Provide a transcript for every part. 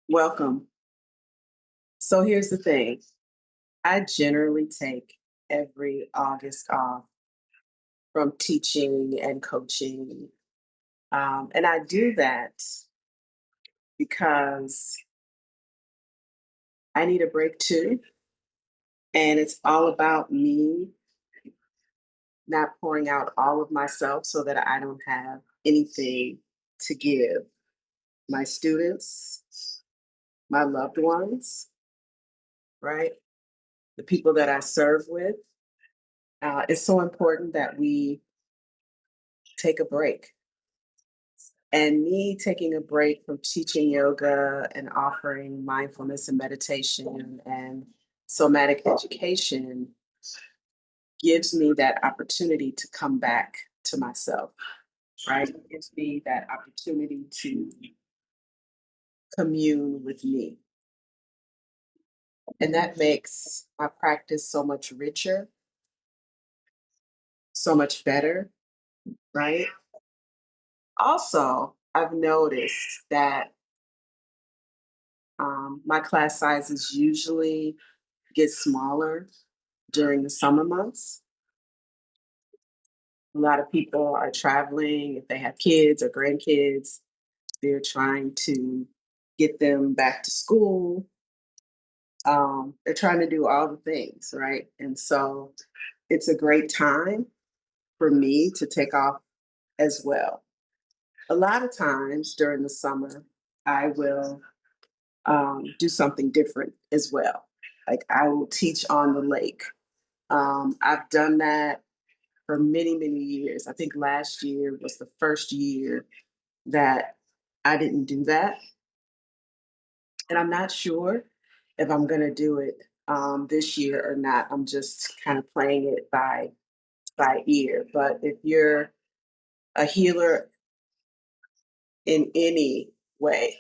Welcome. So here's the thing. I generally take every August off from teaching and coaching. And I do that because I need a break too. And it's all about me not pouring out all of myself so that I don't have anything to give my students, my loved ones, right? The people that I serve with. It's so important that we take a break. And me taking a break from teaching yoga and offering mindfulness and meditation and somatic education gives me that opportunity to come back to myself, right? It gives me that opportunity to commune with me. And that makes my practice so much richer, so much better, right? Also, I've noticed that my class sizes usually get smaller during the summer months. A lot of people are traveling. If they have kids or grandkids, they're trying to get them back to school. They're trying to do all the things, right? And so it's a great time for me to take off as well. A lot of times during the summer, I will do something different as well. Like I will teach on the lake. I've done that for many, many years. I think last year was the first year that I didn't do that. And I'm not sure if I'm going to do it this year or not. I'm just kind of playing it by ear. But if you're a healer in any way,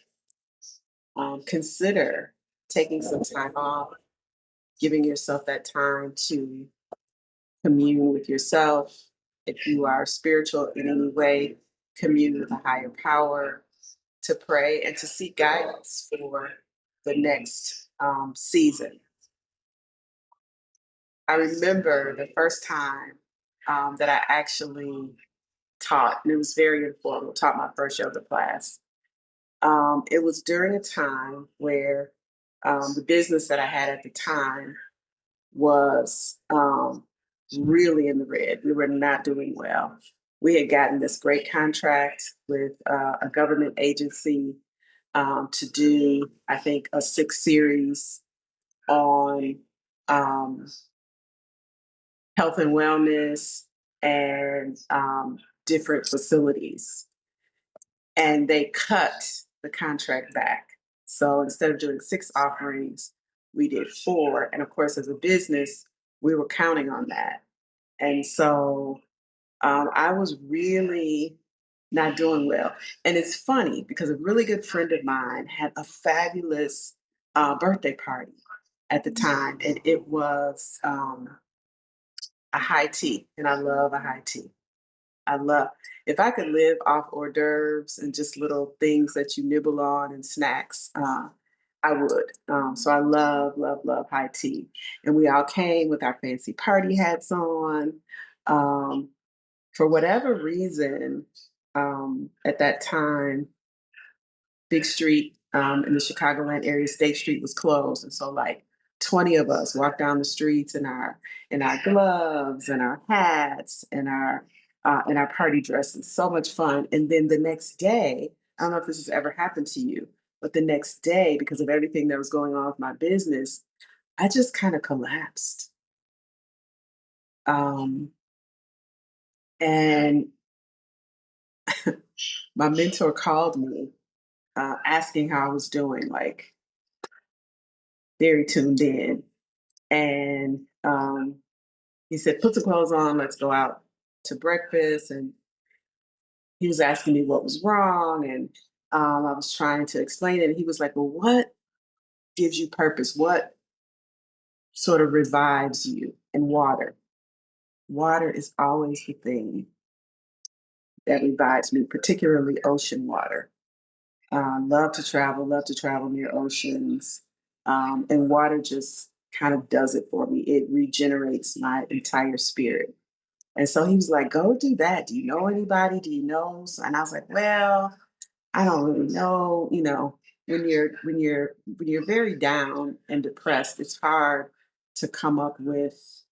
consider taking some time off, giving yourself that time to commune with yourself. If you are spiritual in any way, commune with a higher power, to pray and to seek guidance for the next season. I remember the first time that I actually taught, and it was very informal, taught my first yoga class. It was during a time where the business that I had at the time was really in the red. We were not doing well. We had gotten this great contract with a government agency to do, I think, a six series on um, health and wellness and different facilities. And they cut the contract back. So instead of doing six offerings, we did four. And of course, as a business, we were counting on that. And so I was really not doing well. And it's funny because a really good friend of mine had a fabulous birthday party at the time, and it was a high tea, and I love a high tea. I love if I could live off hors d'oeuvres and just little things that you nibble on and snacks. I would. So I love, love, love high tea. And we all came with our fancy party hats on. Um, for whatever reason, at that time, Big Street in the Chicagoland area, State Street was closed, and so like 20 of us walked down the streets in our gloves and our hats and our party dresses. So much fun. And then the next day, I don't know if this has ever happened to you, but the next day, because of everything that was going on with my business, I just kind of collapsed. Um, and my mentor called me asking how I was doing, like very tuned in. And he said, "Put the clothes on, let's go out to breakfast." And he was asking me what was wrong. And I was trying to explain it. And he was like, "Well, what gives you purpose? What sort of revives you?" And water. Water is always the thing that revives me, particularly ocean water. Love to travel near oceans. And water just kind of does it for me. It regenerates my entire spirit. And so he was like, go do that. Do you know anybody? Do you know? And I was like, well, I don't really know. When you're very down and depressed, it's hard to come up with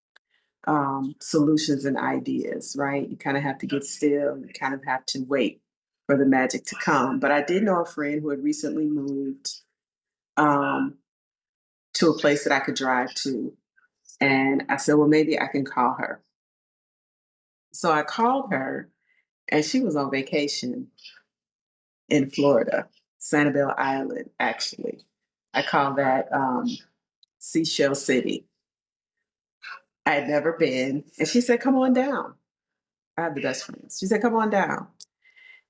solutions and ideas, right? You kind of have to get still. You kind of have to wait for the magic to come. But I did know a friend who had recently moved um, to a place that I could drive to. And I said, well, maybe I can call her. So I called her, and she was on vacation in Florida, Sanibel Island, actually. I call that Seashell City. I had never been. And she said, come on down. I have the best friends. She said, come on down.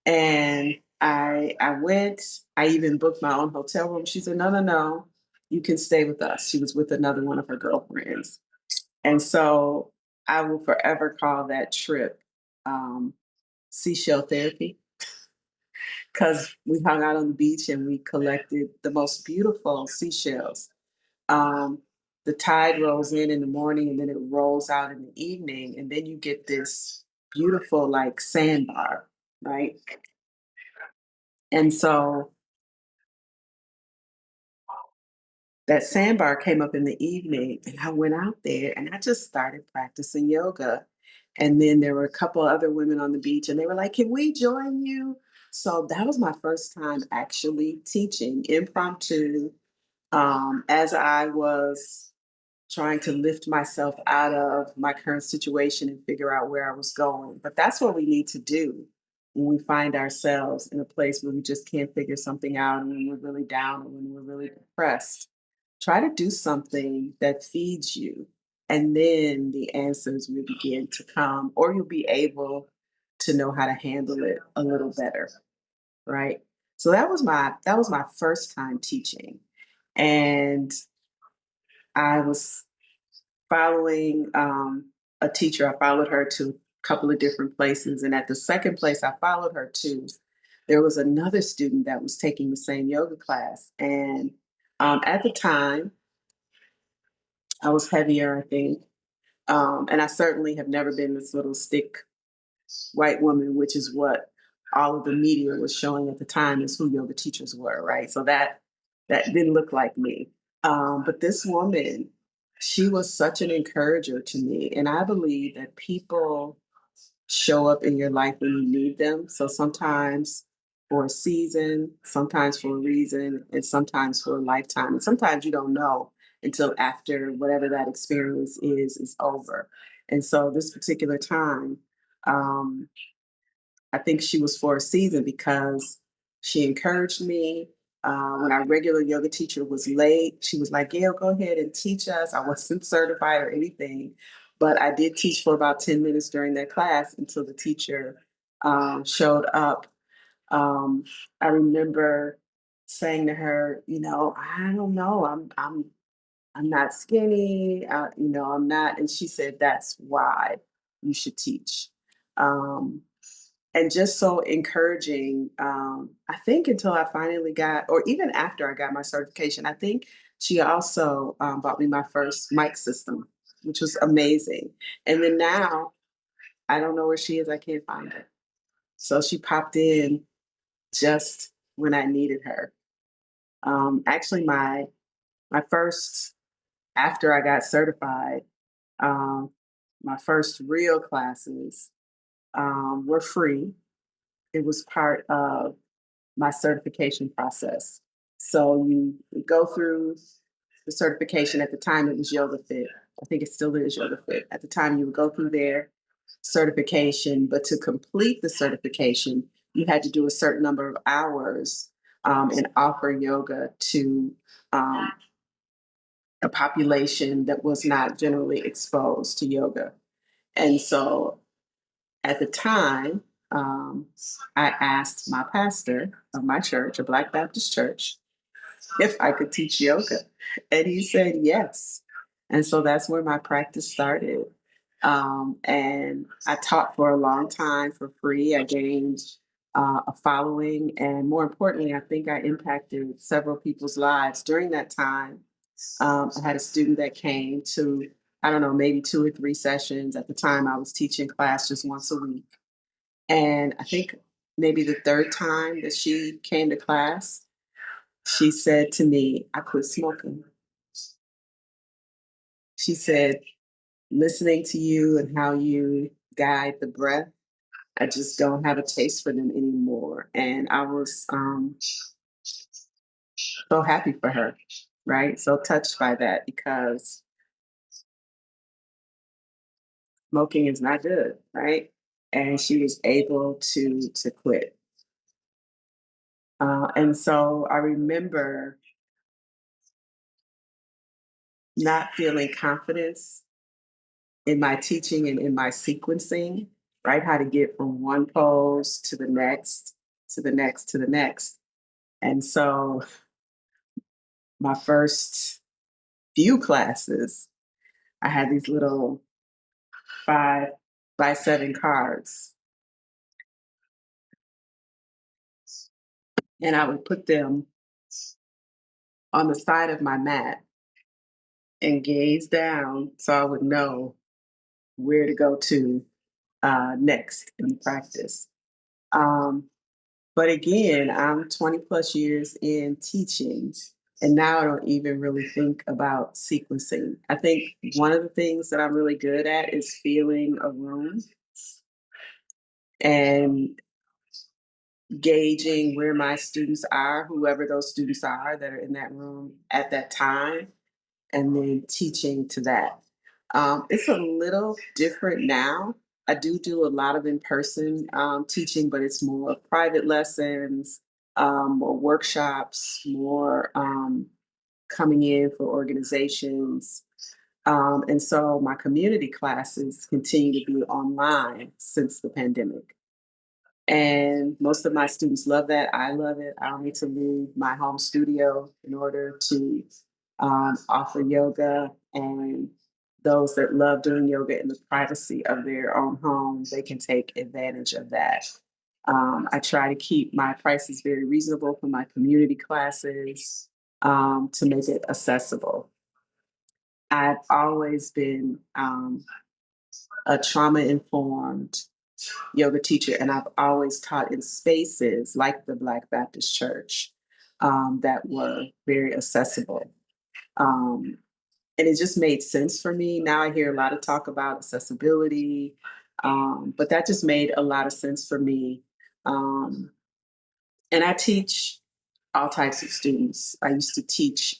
And I went, I even booked my own hotel room. She said, no, no, no, you can stay with us. She was with another one of her girlfriends. And so I will forever call that trip um, seashell therapy, because we hung out on the beach and we collected the most beautiful seashells. Um, the tide rolls in the morning and then it rolls out in the evening. And then you get this beautiful, like, sandbar, right? And so that sandbar came up in the evening and I went out there and I just started practicing yoga. And then there were a couple other women on the beach and they were like, can we join you? So that was my first time actually teaching impromptu, as I was trying to lift myself out of my current situation and figure out where I was going. But that's what we need to do when we find ourselves in a place where we just can't figure something out, and when we're really down or when we're really depressed. Try to do something that feeds you, and then the answers will begin to come, or you'll be able to know how to handle it a little better, right? So that was my first time teaching, and I was following a teacher. I followed her to a couple of different places. And at the second place I followed her to, there was another student that was taking the same yoga class. And at the time, I was heavier, I think. And I certainly have never been this little stick white woman, which is what all of the media was showing at the time is who yoga teachers were, right? So that didn't look like me. But this woman, she was such an encourager to me. And I believe that people show up in your life when you need them. So sometimes for a season, sometimes for a reason, and sometimes for a lifetime. And sometimes you don't know until after whatever that experience is over. And so this particular time, um, I think she was for a season because she encouraged me. When our regular yoga teacher was late, she was like, Gail, go ahead and teach us. I wasn't certified or anything, but I did teach for about 10 minutes during that class until the teacher showed up. Um, I remember saying to her, I don't know, I'm not skinny, I'm not. And she said, that's why you should teach. Um, and just so encouraging. I think until I finally got, or even after I got my certification, I think she also bought me my first mic system, which was amazing. And then now I don't know where she is. I can't find her. So she popped in just when I needed her. Actually, my first after I got certified, um, my first real classes were free. It was part of my certification process. So you go through the certification. At the time, it was Yoga Fit. I think it still is Yoga Fit. At the time, you would go through their certification, but to complete the certification, you had to do a certain number of hours and offer yoga to um, a population that was not generally exposed to yoga. And so at the time, um, I asked my pastor of my church, a Black Baptist church, if I could teach yoga. And he said yes. And so that's where my practice started. And I taught for a long time for free. I gained a following. And more importantly, I think I impacted several people's lives during that time. I had a student that came to, I don't know, maybe 2 or 3 sessions. At the time, I was teaching class just once a week. And I think maybe the third time that she came to class, she said to me, I quit smoking. She said, listening to you and how you guide the breath, I just don't have a taste for them anymore. And I was so happy for her, right? So touched by that because smoking is not good, right? And she was able to quit. And so I remember not feeling confidence in my teaching and in my sequencing, right? How to get from one pose to the next, to the next, to the next. And so my first few classes, I had these little 5 by 7 cards, and I would put them on the side of my mat and gaze down so I would know where to go to next in practice. Um, but again, I'm 20 plus years in teaching, and now I don't even really think about sequencing. I think one of the things that I'm really good at is feeling a room and gauging where my students are, whoever those students are that are in that room at that time, and then teaching to that. It's a little different now. I do a lot of in person teaching, but it's more private lessons, more workshops, more coming in for organizations. And so my community classes continue to be online since the pandemic. And most of my students love that. I love it. I don't need to leave my home studio in order to offer yoga. And those that love doing yoga in the privacy of their own home, they can take advantage of that. I try to keep my prices very reasonable for my community classes to make it accessible. I've always been a trauma informed yoga teacher, and I've always taught in spaces like the Black Baptist Church that were very accessible. Um, and it just made sense for me. Now I hear a lot of talk about accessibility, but that just made a lot of sense for me. Um, and I teach all types of students. I used to teach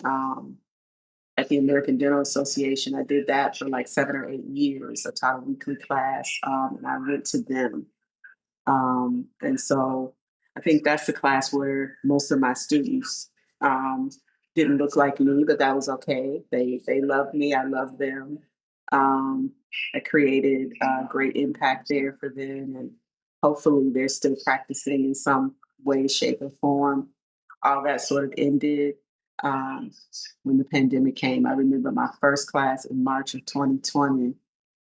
at the American Dental Association. I did that for like 7 or 8 years. I taught a weekly class, and I went to them. And so I think that's the class where most of my students um, didn't look like me, but that was okay. They loved me. I loved them. Um, I created a great impact there for them, and hopefully they're still practicing in some way, shape, or form. All that sort of ended um, when the pandemic came. I remember my first class in March of 2020,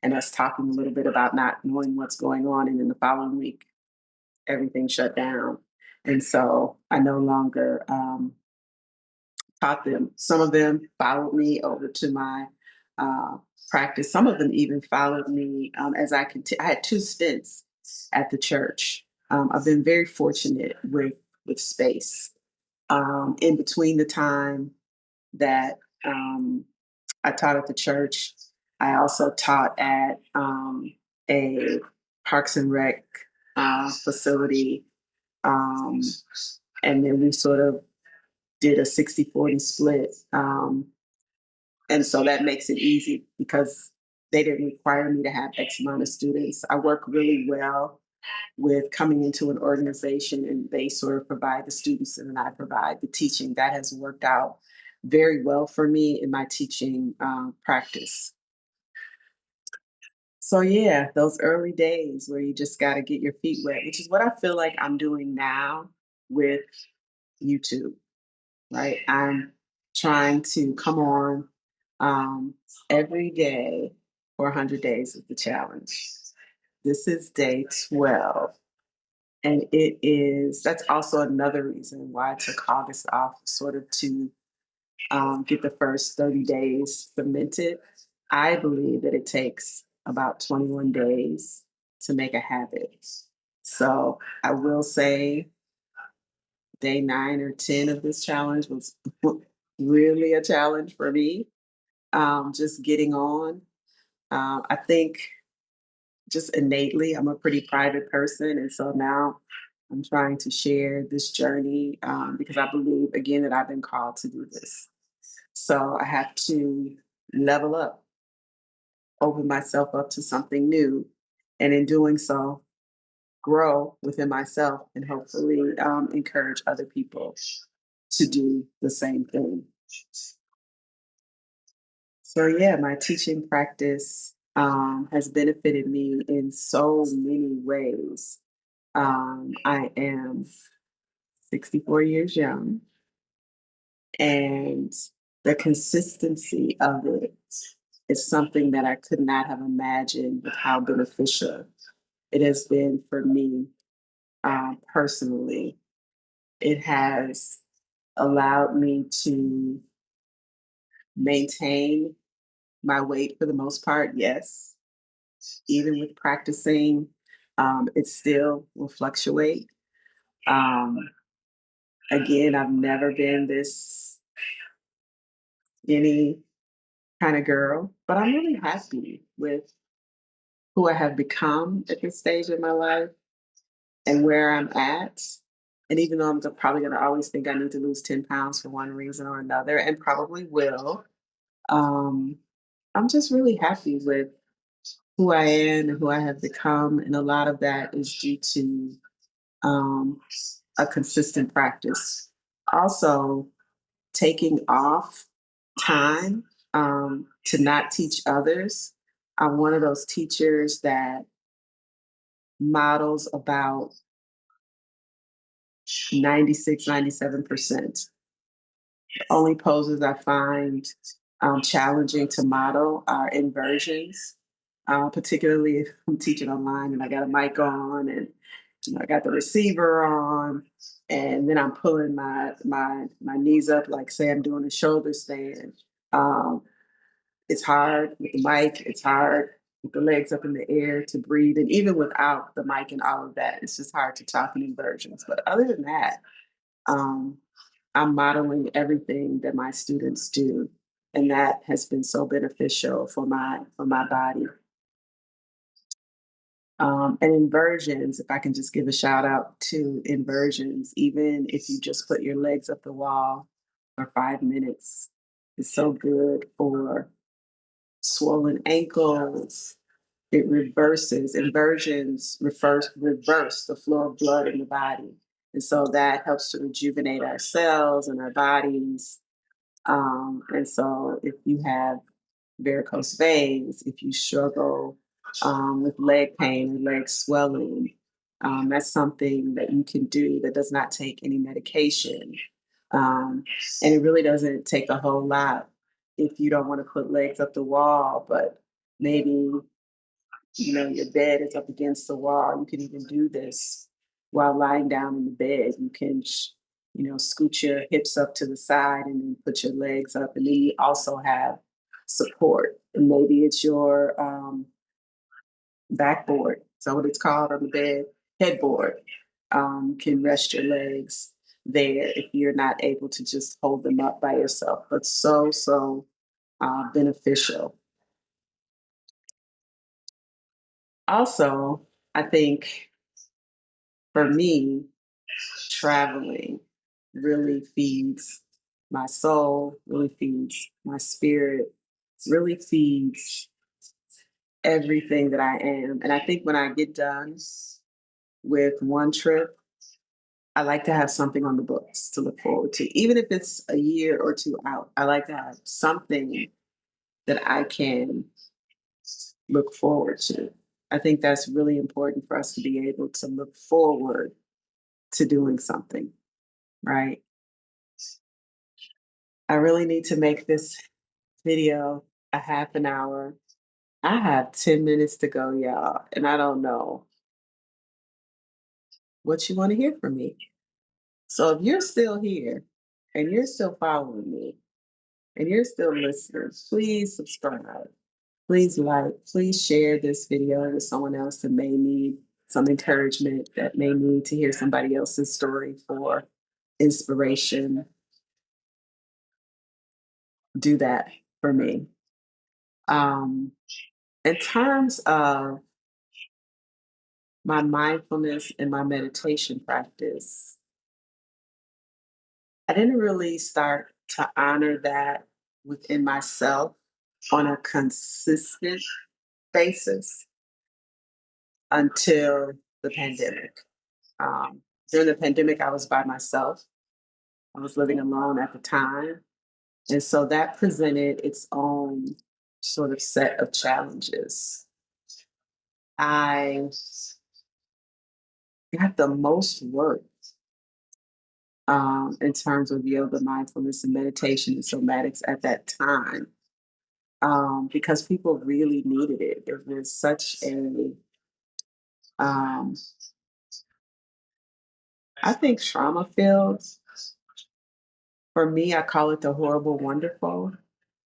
and us talking a little bit about not knowing what's going on, and then the following week everything shut down. And so I no longer taught them. Some of them followed me over to my uh, practice. Some of them even followed me as I continued. I had 2 stints at the church. I've been very fortunate with space. In between the time that I taught at the church, I also taught at a Parks and Rec facility, um, and then we sort of did a 60-40 split. And so that makes it easy because they didn't require me to have X amount of students. I work really well with coming into an organization and they sort of provide the students and then I provide the teaching. That has worked out very well for me in my teaching practice. So yeah, those early days where you just got to get your feet wet, which is what I feel like I'm doing now with YouTube, right? I'm trying to come on every day for 100 days of the challenge. This is day 12. And that's also another reason why I took August off, sort of to get the first 30 days cemented. I believe that it takes about 21 days to make a habit. So I will say day 9 or 10 of this challenge was really a challenge for me. Just getting on. I think just innately, I'm a pretty private person. And so now I'm trying to share this journey because I believe, again, that I've been called to do this. So I have to level up, open myself up to something new. And in doing so, grow within myself and hopefully encourage other people to do the same thing. So, yeah, my teaching practice has benefited me in so many ways. I am 64 years young, and the consistency of it is something that I could not have imagined with how beneficial it has been for me personally. It has allowed me to maintain my weight for the most part, yes. Even with practicing, it still will fluctuate. Um, Again, I've never been this skinny kind of girl, but I'm really happy with who I have become at this stage in my life and where I'm at. And even though I'm probably going to always think I need to lose 10 pounds for one reason or another, and probably will, um, I'm just really happy with who I am and who I have become. And a lot of that is due to um, a consistent practice. Also, taking off time to not teach others. I'm one of those teachers that models about 96, 97%. The only poses I find challenging to model are inversions, particularly if I'm teaching online and I got a mic on and I got the receiver on, and then I'm pulling my knees up like say I'm doing a shoulder stand. Um, it's hard with the mic. It's hard with the legs up in the air to breathe, and even without the mic and all of that, it's just hard to talk in inversions. But other than that, um, I'm modeling everything that my students do, and that has been so beneficial for my body. And inversions, if I can just give a shout out to inversions, even if you just put your legs up the wall for 5 minutes, it's so good for swollen ankles. It reverses, inversions reverse the flow of blood in the body. And so that helps to rejuvenate our cells and our bodies. And so if you have varicose veins, if you struggle with leg pain and leg swelling, that's something that you can do that does not take any medication. Um, and it really doesn't take a whole lot if you don't want to put legs up the wall, but maybe your bed is up against the wall. You can even do this while lying down in the bed. You can, scoot your hips up to the side and then put your legs up. And then you also have support. And maybe it's your backboard. Is that what it's called on the bed? Headboard. Can rest your legs there if you're not able to just hold them up by yourself. But so beneficial. Also, I think for me, traveling really feeds my soul, really feeds my spirit, really feeds everything that I am. And I think when I get done with one trip, I like to have something on the books to look forward to. Even if it's a year or two out, I like to have something that I can look forward to. I think that's really important for us to be able to look forward to doing something, right? I really need to make this video a half an hour. I have 10 minutes to go, y'all, and I don't know what you want to hear from me. So if you're still here and you're still following me and you're still listening, please subscribe. Please like, please share this video with someone else that may need some encouragement, that may need to hear somebody else's story for inspiration. Do that for me. Um, in terms of my mindfulness and my meditation practice, I didn't really start to honor that within myself on a consistent basis until the pandemic. Um, During the pandemic, I was by myself. I was living alone at the time. And so that presented its own sort of set of challenges. I got the most work in terms of yoga, mindfulness, and meditation and somatics at that time because people really needed it. It was such a, um, I think, trauma filled. For me, I call it the horrible, wonderful.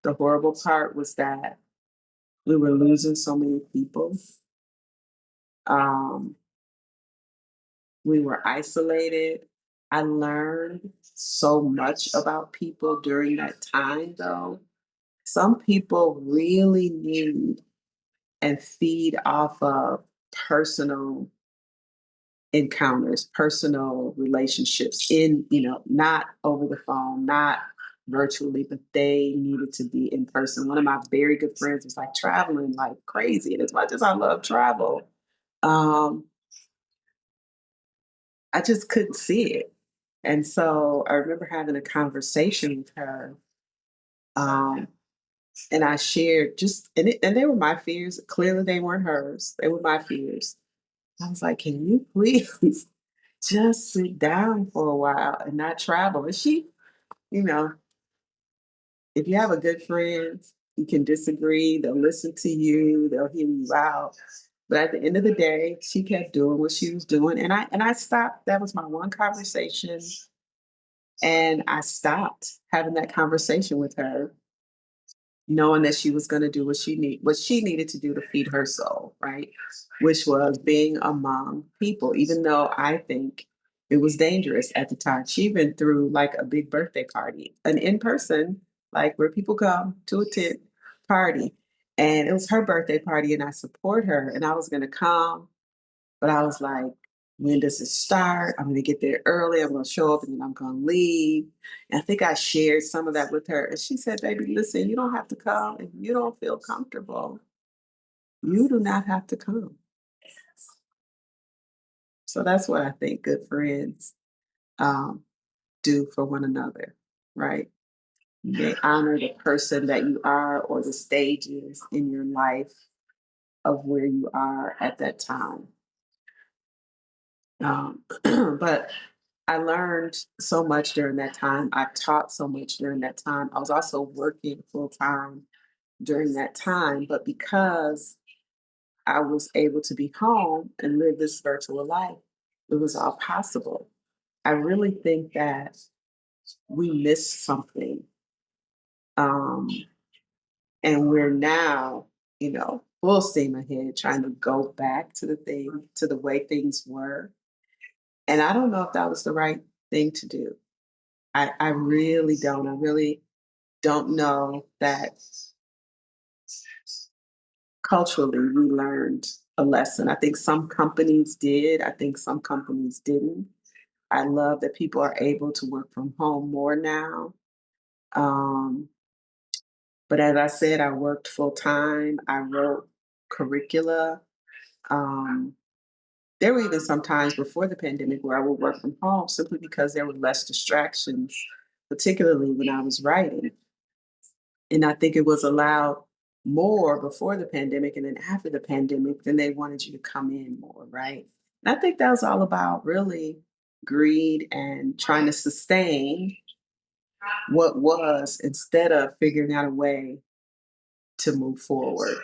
The horrible part was that we were losing so many people. Um, we were isolated. I learned so much about people during that time, though. Some people really need and feed off of personal encounters, personal relationships not over the phone, not virtually, but they needed to be in person. One of my very good friends was like traveling like crazy. And as much as I love travel, um, I just couldn't see it. And so I remember having a conversation with her. Um, and I shared and they were my fears. Clearly, they weren't hers. They were my fears. I was like, "Can you please just sit down for a while and not travel?" And she, you know, if you have a good friend, you can disagree. They'll listen to you. They'll hear you out. But at the end of the day, she kept doing what she was doing, and I stopped. That was my one conversation, and I stopped having that conversation with her knowing that she was going to do what she needed to do to feed her soul, right? Which was being among people, even though I think it was dangerous at the time. She even threw like a big birthday party, an in person, like where people come to attend party. And it was her birthday party, and I support her. And I was going to come, but I was like, when does it start? I'm going to get there early. I'm going to show up and then I'm going to leave. And I think I shared some of that with her. And she said, "Baby, listen, you don't have to come. If you don't feel comfortable, you do not have to come." So that's what I think good friends um, do for one another, right? They honor the person that you are or the stages in your life of where you are at that time. But I learned so much during that time. I taught so much during that time. I was also working full time during that time. But because I was able to be home and live this virtual life, it was all possible. I really think that we missed something. Um, and we're now, full steam ahead trying to go back to the way things were. And I don't know if that was the right thing to do. I really don't. I really don't know that culturally we learned a lesson. I think some companies did. I think some companies didn't. I love that people are able to work from home more now. Um, but as I said, I worked full time. I wrote curricula. Um, there were even some times before the pandemic where I would work from home simply because there were less distractions, particularly when I was writing. And I think it was allowed more before the pandemic, and then after the pandemic, then they wanted you to come in more, right? And I think that was all about really greed and trying to sustain what was instead of figuring out a way to move forward.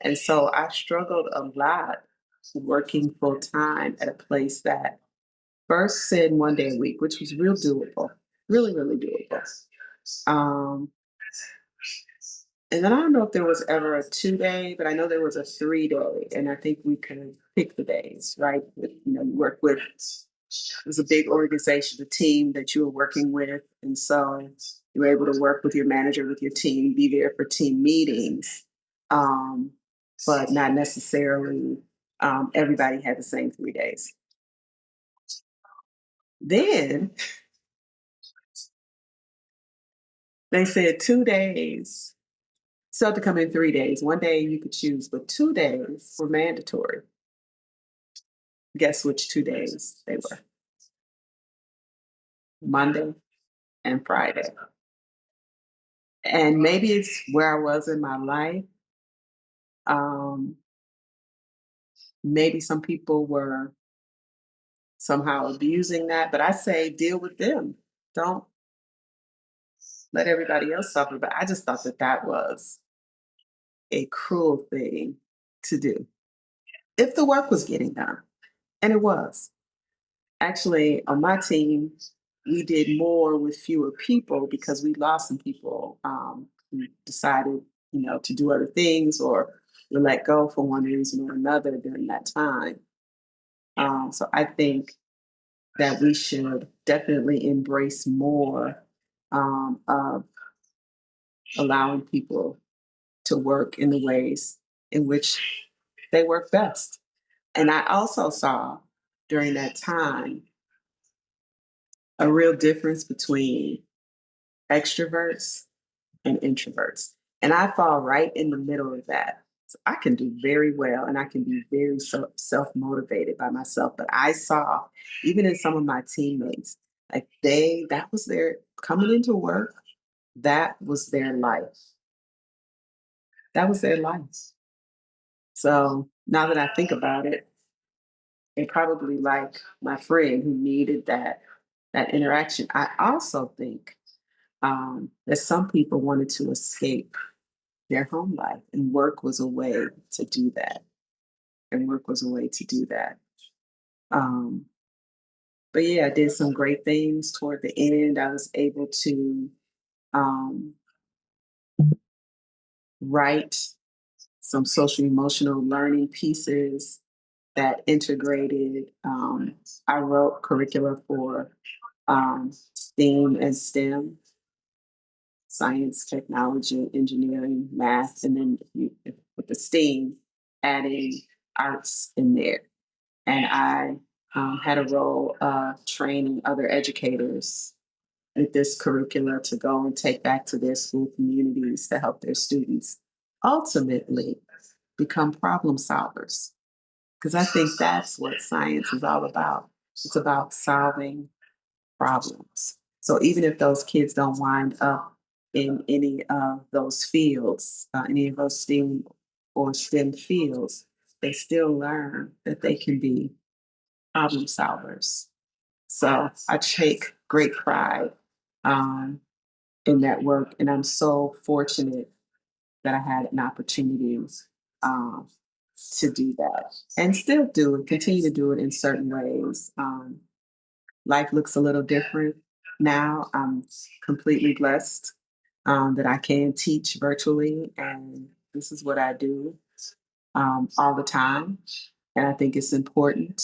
And so I struggled a lot working full time at a place that first said 1 day a week, which was real doable, really, really doable. Um, and then I don't know if there was ever a 2 day, but I know there was a 3 day, and I think we could pick the days, right? You work with, it was a big organization, a team that you were working with, and so you were able to work with your manager, with your team, be there for team meetings, um, but not necessarily everybody had the same 3 days. Then they said 2 days. So to come in 3 days, 1 day you could choose, but 2 days were mandatory. Guess which 2 days they were? Monday and Friday. And maybe it's where I was in my life. Um, Maybe some people were somehow abusing that, but I say deal with them. Don't let everybody else suffer. But I just thought that that was a cruel thing to do if the work was getting done. And it was. Actually, on my team, we did more with fewer people because we lost some people who decided, to do other things or were let go for one reason or another during that time. So I think that we should definitely embrace more of allowing people to work in the ways in which they work best. And I also saw during that time a real difference between extroverts and introverts. And I fall right in the middle of that. So I can do very well and I can be very self motivated by myself. But I saw, even in some of my teammates, like that was their coming into work, that was their life. That was their life. So now that I think about it, they probably like my friend who needed that interaction. I also think that some people wanted to escape their home life, and work was a way to do that. And work was a way to do that. Um, but yeah, I did some great things toward the end. I was able to um, write some social emotional learning pieces that integrated. I wrote curricula for STEAM and STEM, science, technology, engineering, math, and then with the STEAM, adding arts in there. And I had a role of training other educators with this curricula to go and take back to their school communities to help their students ultimately become problem solvers. Because I think that's what science is all about. It's about solving problems. So even if those kids don't wind up in any of those fields, any of those STEAM or STEM fields, they still learn that they can be problem solvers. So I take great pride um, in that work, and I'm so fortunate that I had an opportunity um, to do that, and still do it, continue to do it in certain ways. Life looks a little different now. I'm completely blessed that I can teach virtually, and this is what I do all the time. And I think it's important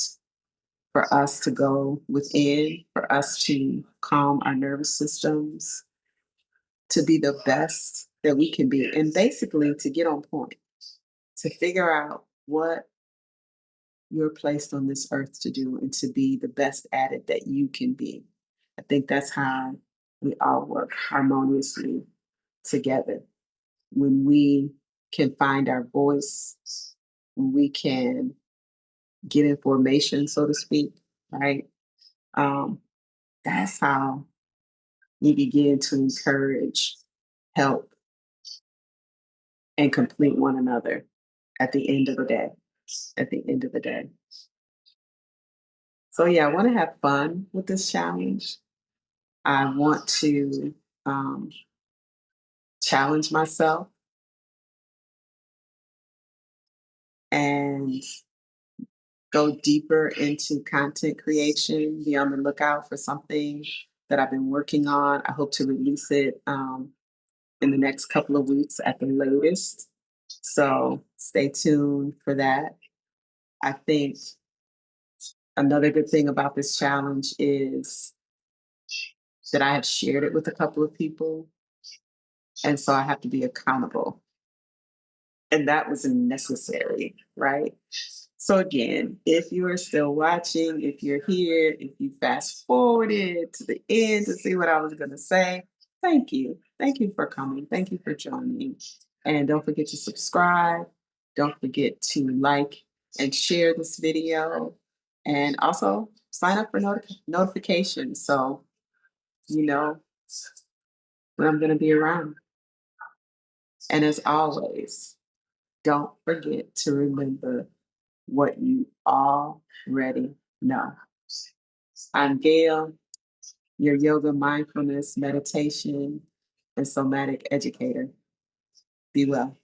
for us to go within, for us to calm our nervous systems, to be the best that we can be, and basically to get on point, to figure out what you're placed on this earth to do and to be the best at it that you can be. I think that's how we all work harmoniously together. When we can find our voice, when we can get information, so to speak, right? Um, that's how we begin to encourage, help, and complete one another at the end of the day. At the end of the day. So, yeah, I want to have fun with this challenge. I want to um, challenge myself and go deeper into content creation. Be on the lookout for something that I've been working on. I hope to release it in the next couple of weeks at the latest. So stay tuned for that. I think another good thing about this challenge is that I have shared it with a couple of people. And so I have to be accountable. And that was necessary, right? So again, if you are still watching, if you're here, if you fast forwarded to the end to see what I was going to say, thank you. Thank you for coming. Thank you for joining. And don't forget to subscribe. Don't forget to like and share this video. And also sign up for notifications so you know when I'm going to be around. And as always, don't forget to remember what you already know. I'm Gail, your yoga, mindfulness, meditation, and somatic educator. Be well.